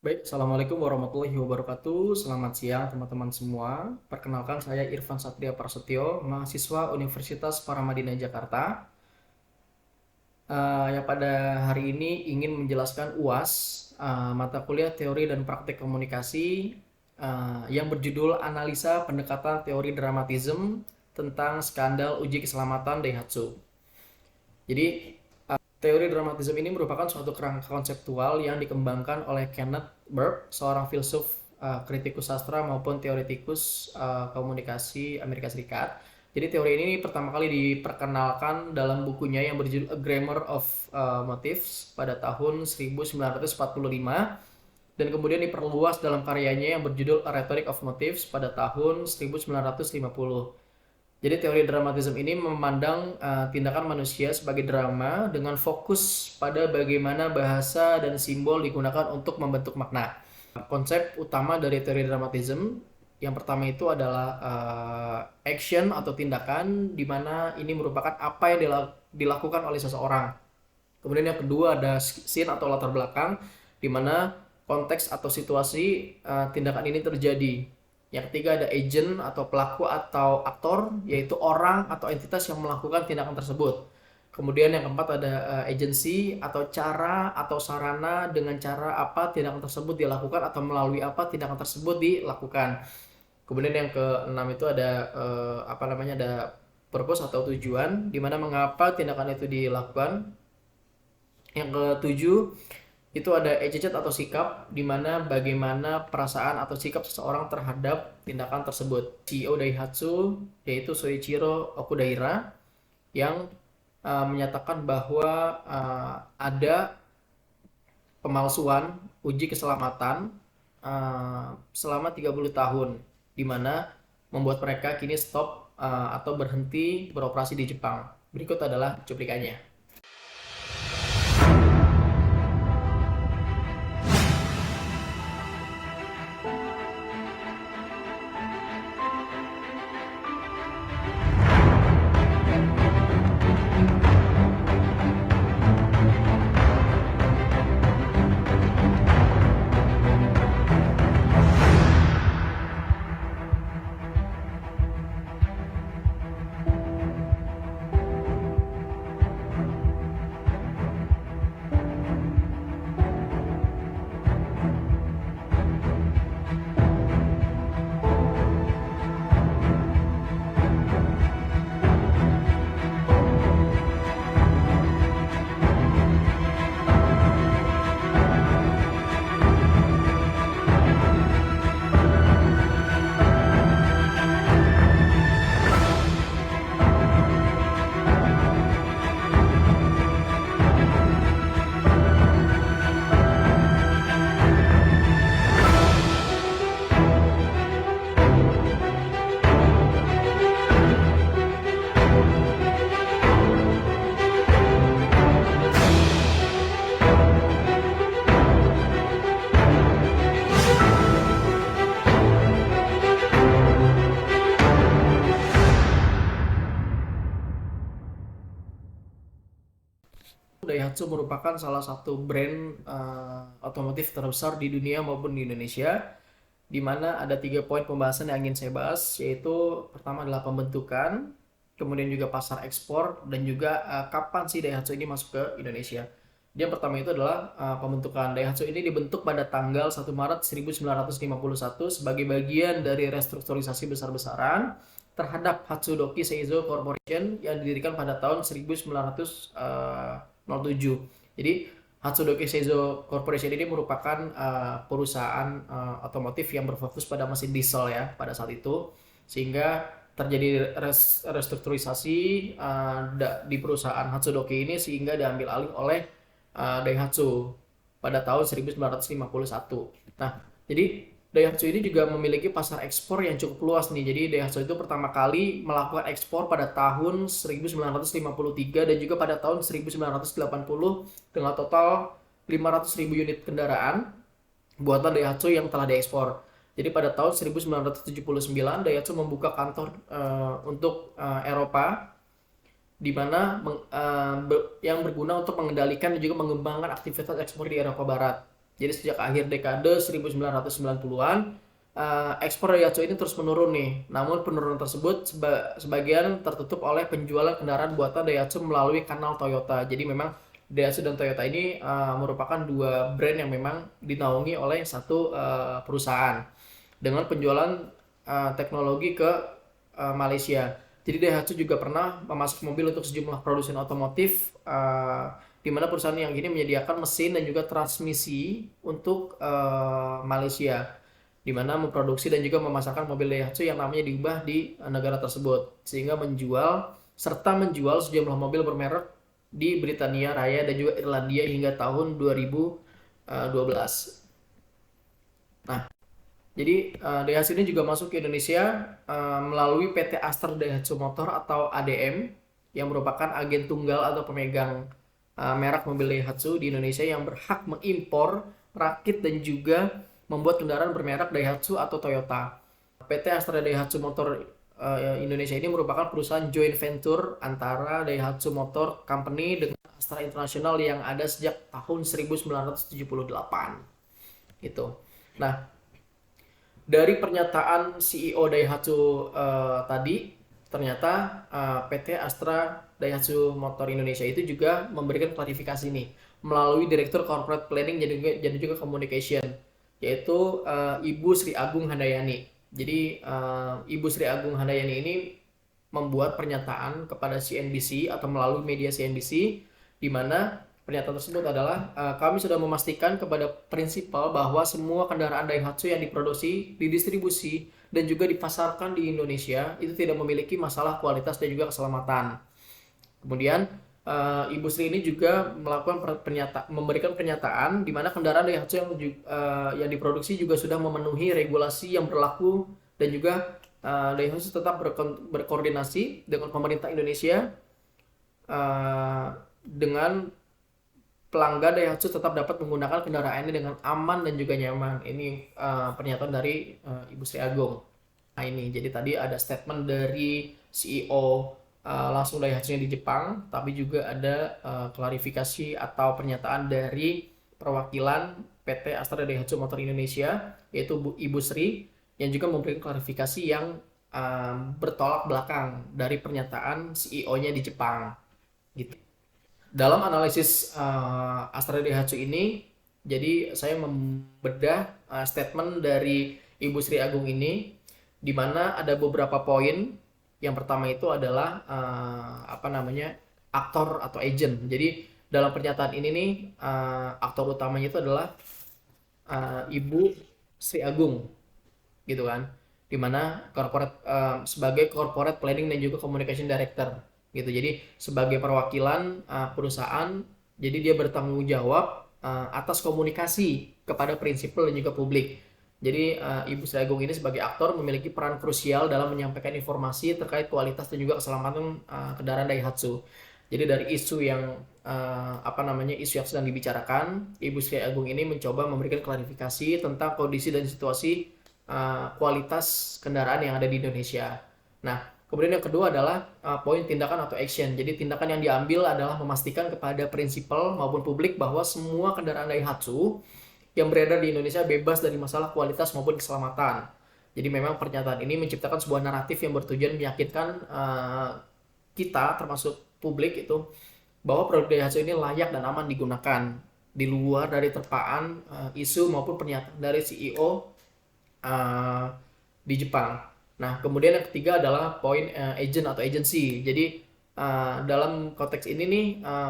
Baik, Assalamualaikum warahmatullahi wabarakatuh. Selamat siang teman-teman semua. Perkenalkan saya Irfan Satria Prasetyo, mahasiswa Universitas Paramadina Jakarta. Yang pada hari ini ingin menjelaskan UAS, mata kuliah teori dan praktek komunikasi yang berjudul Analisa Pendekatan Teori Dramatism tentang Skandal Uji Keselamatan Daihatsu. Jadi, teori dramatisme ini merupakan suatu kerangka konseptual yang dikembangkan oleh Kenneth Burke, seorang filsuf, kritikus sastra maupun teoretikus komunikasi Amerika Serikat. Jadi teori ini pertama kali diperkenalkan dalam bukunya yang berjudul A Grammar of Motives pada tahun 1945 dan kemudian diperluas dalam karyanya yang berjudul A Rhetoric of Motives pada tahun 1950. Jadi teori dramatisme ini memandang tindakan manusia sebagai drama dengan fokus pada bagaimana bahasa dan simbol digunakan untuk membentuk makna. Konsep utama dari teori dramatisme yang pertama itu adalah action atau tindakan, di mana ini merupakan apa yang dilakukan oleh seseorang. Kemudian yang kedua ada scene atau latar belakang, di mana konteks atau situasi tindakan ini terjadi. Yang ketiga ada agent atau pelaku atau aktor, yaitu orang atau entitas yang melakukan tindakan tersebut. Kemudian yang keempat ada agency atau cara atau sarana dengan cara apa tindakan tersebut dilakukan atau melalui apa tindakan tersebut dilakukan. Kemudian yang keenam itu ada ada purpose atau tujuan, di mana mengapa tindakan itu dilakukan. Yang ketujuh itu ada attitude atau sikap, di mana bagaimana perasaan atau sikap seseorang terhadap tindakan tersebut. CEO Daihatsu yaitu Soichiro Okudaira yang menyatakan bahwa ada pemalsuan uji keselamatan selama 30 tahun, di mana membuat mereka kini stop atau berhenti beroperasi di Jepang. Berikut adalah cuplikannya. Daihatsu merupakan salah satu brand otomotif terbesar di dunia maupun di Indonesia, di mana ada 3 poin pembahasan yang ingin saya bahas, yaitu pertama adalah pembentukan, kemudian juga pasar ekspor, dan juga kapan sih Daihatsu ini masuk ke Indonesia. Yang pertama itu adalah pembentukan. Daihatsu ini dibentuk pada tanggal 1 Maret 1951 sebagai bagian dari restrukturisasi besar-besaran terhadap Hatsudoki Seizo Corporation yang didirikan pada tahun 1907. Jadi Hatsudoki Seizo Corporation ini merupakan perusahaan otomotif yang berfokus pada mesin diesel ya pada saat itu, sehingga terjadi restrukturisasi di perusahaan Hatsudoki ini sehingga diambil alih oleh Daihatsu pada tahun 1951. Nah, jadi Daihatsu ini juga memiliki pasar ekspor yang cukup luas nih. Jadi Daihatsu itu pertama kali melakukan ekspor pada tahun 1953 dan juga pada tahun 1980 dengan total 500.000 unit kendaraan buatan Daihatsu yang telah diekspor. Jadi pada tahun 1979 Daihatsu membuka kantor untuk Eropa, di mana yang berguna untuk mengendalikan dan juga mengembangkan aktivitas ekspor di Eropa Barat. Jadi sejak akhir dekade 1990-an, ekspor Daihatsu ini terus menurun nih. Namun penurunan tersebut sebagian tertutup oleh penjualan kendaraan buatan Daihatsu melalui kanal Toyota. Jadi memang Daihatsu dan Toyota ini merupakan dua brand yang memang dinaungi oleh satu perusahaan dengan penjualan teknologi ke Malaysia. Jadi Daihatsu juga pernah memasok mobil untuk sejumlah produsen otomotif, di mana perusahaan yang ini menyediakan mesin dan juga transmisi untuk Malaysia, di mana memproduksi dan juga memasarkan mobil Daihatsu yang namanya diubah di negara tersebut, sehingga menjual sejumlah mobil bermerek di Britania Raya dan juga Irlandia hingga tahun 2012. Nah, jadi Daihatsu ini juga masuk ke Indonesia melalui PT Astra Daihatsu Motor atau ADM yang merupakan agen tunggal atau pemegang merek mobil Daihatsu di Indonesia yang berhak mengimpor, merakit dan juga membuat kendaraan bermerek Daihatsu atau Toyota. PT Astra Daihatsu Motor Indonesia ini merupakan perusahaan joint venture antara Daihatsu Motor Company dengan Astra International yang ada sejak tahun 1978 gitu. Nah, dari pernyataan CEO Daihatsu tadi, ternyata PT Astra Daihatsu Motor Indonesia itu juga memberikan klarifikasi nih melalui Direktur Corporate Planning dan juga Communication, yaitu Ibu Sri Agung Handayani. Jadi Ibu Sri Agung Handayani ini membuat pernyataan kepada CNBC atau melalui media CNBC, di mana pernyataan tersebut adalah kami sudah memastikan kepada prinsipal bahwa semua kendaraan Daihatsu yang diproduksi, didistribusi, dan juga dipasarkan di Indonesia itu tidak memiliki masalah kualitas dan juga keselamatan. Kemudian Ibu Sri ini juga memberikan pernyataan di mana kendaraan Daihatsu yang diproduksi juga sudah memenuhi regulasi yang berlaku, dan juga Daihatsu tetap berkoordinasi dengan pemerintah Indonesia dengan pelanggan Daihatsu tetap dapat menggunakan kendaraan ini dengan aman dan juga nyaman. Ini pernyataan dari Ibu Sri Agung. Nah ini, jadi tadi ada statement dari CEO langsung Daihatsu di Jepang, tapi juga ada klarifikasi atau pernyataan dari perwakilan PT Astra Daihatsu Motor Indonesia, yaitu Ibu Sri, yang juga memberikan klarifikasi yang bertolak belakang dari pernyataan CEO-nya di Jepang. Gitu. Dalam analisis Astra Daihatsu ini, jadi saya membedah statement dari Ibu Sri Agung ini, di mana ada beberapa poin. Yang pertama itu adalah aktor atau agent. Jadi dalam pernyataan ini nih, aktor utamanya itu adalah Ibu Sri Agung, gitu kan, dimana sebagai corporate planning dan juga communication director gitu. Jadi sebagai perwakilan perusahaan, jadi dia bertanggung jawab atas komunikasi kepada prinsipal dan juga publik. Jadi Ibu Sri Agung ini sebagai aktor memiliki peran krusial dalam menyampaikan informasi terkait kualitas dan juga keselamatan kendaraan Daihatsu. Jadi dari isu yang isu yang sedang dibicarakan, Ibu Sri Agung ini mencoba memberikan klarifikasi tentang kondisi dan situasi kualitas kendaraan yang ada di Indonesia. Nah, kemudian yang kedua adalah poin tindakan atau action. Jadi tindakan yang diambil adalah memastikan kepada prinsipal maupun publik bahwa semua kendaraan Daihatsu yang beredar di Indonesia bebas dari masalah kualitas maupun keselamatan. Jadi memang pernyataan ini menciptakan sebuah naratif yang bertujuan meyakinkan kita, termasuk publik itu, bahwa produk Daihatsu ini layak dan aman digunakan di luar dari terpaan isu maupun pernyataan dari CEO di Jepang. Nah, kemudian yang ketiga adalah poin agent atau agency. Jadi dalam konteks ini nih,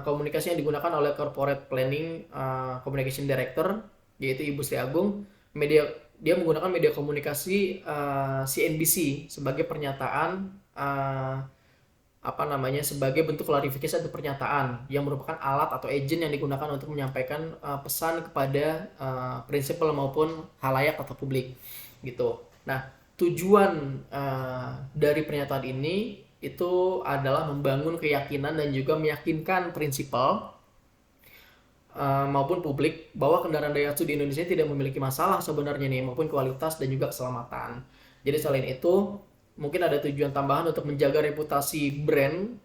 komunikasi yang digunakan oleh corporate planning communication director, yaitu Ibu Sri Agung, dia menggunakan media komunikasi CNBC sebagai pernyataan sebagai bentuk klarifikasi atau pernyataan yang merupakan alat atau agent yang digunakan untuk menyampaikan pesan kepada prinsipal maupun halayak atau publik gitu. Nah, tujuan dari pernyataan ini itu adalah membangun keyakinan dan juga meyakinkan prinsipal maupun publik bahwa kendaraan Daihatsu di Indonesia tidak memiliki masalah sebenarnya nih, maupun kualitas dan juga keselamatan. Jadi selain itu, mungkin ada tujuan tambahan untuk menjaga reputasi brand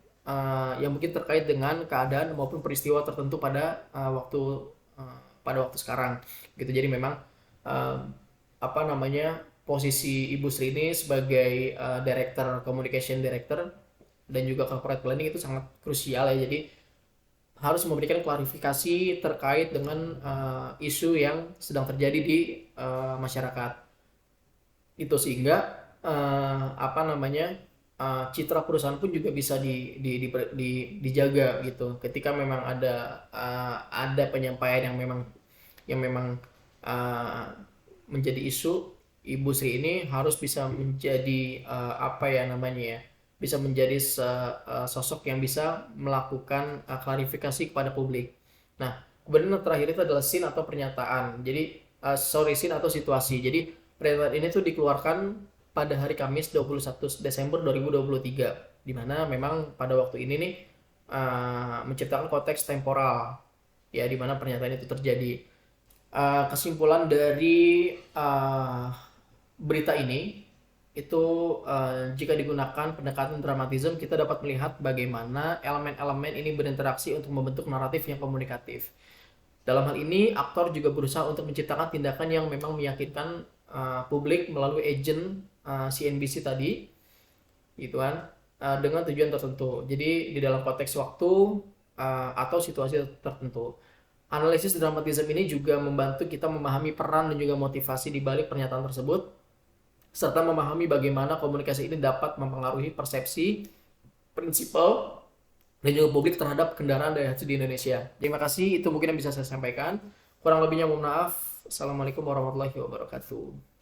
yang mungkin terkait dengan keadaan maupun peristiwa tertentu pada waktu pada waktu sekarang gitu. Jadi memang uh, apa namanya, posisi Ibu Sri ini sebagai director, communication director dan juga corporate planning itu sangat krusial ya. Jadi harus memberikan klarifikasi terkait dengan isu yang sedang terjadi di masyarakat itu, sehingga apa namanya, citra perusahaan pun juga bisa dijaga gitu. Ketika memang ada penyampaian yang memang uh, menjadi isu, Ibu Sri ini harus bisa menjadi apa ya namanya ya, bisa menjadi sosok yang bisa melakukan klarifikasi kepada publik. Nah, kemudian yang terakhir itu adalah scene atau pernyataan. Jadi scene atau situasi. Jadi pernyataan ini tuh dikeluarkan pada hari Kamis 21 Desember 2023, di mana memang pada waktu ini nih menciptakan konteks temporal ya, di mana pernyataan itu terjadi. Kesimpulan dari berita ini itu, jika digunakan pendekatan dramatism, kita dapat melihat bagaimana elemen-elemen ini berinteraksi untuk membentuk naratif yang komunikatif. Dalam hal ini, aktor juga berusaha untuk menciptakan tindakan yang memang meyakinkan publik melalui agent CNBC tadi, gitu kan, dengan tujuan tertentu. Jadi di dalam konteks waktu atau situasi tertentu. Analisis dramatism ini juga membantu kita memahami peran dan juga motivasi di balik pernyataan tersebut, serta memahami bagaimana komunikasi ini dapat mempengaruhi persepsi, prinsipal, dan juga publik terhadap kendaraan daya haji di Indonesia. Terima kasih, itu mungkin yang bisa saya sampaikan. Kurang lebihnya mohon maaf. Assalamualaikum warahmatullahi wabarakatuh.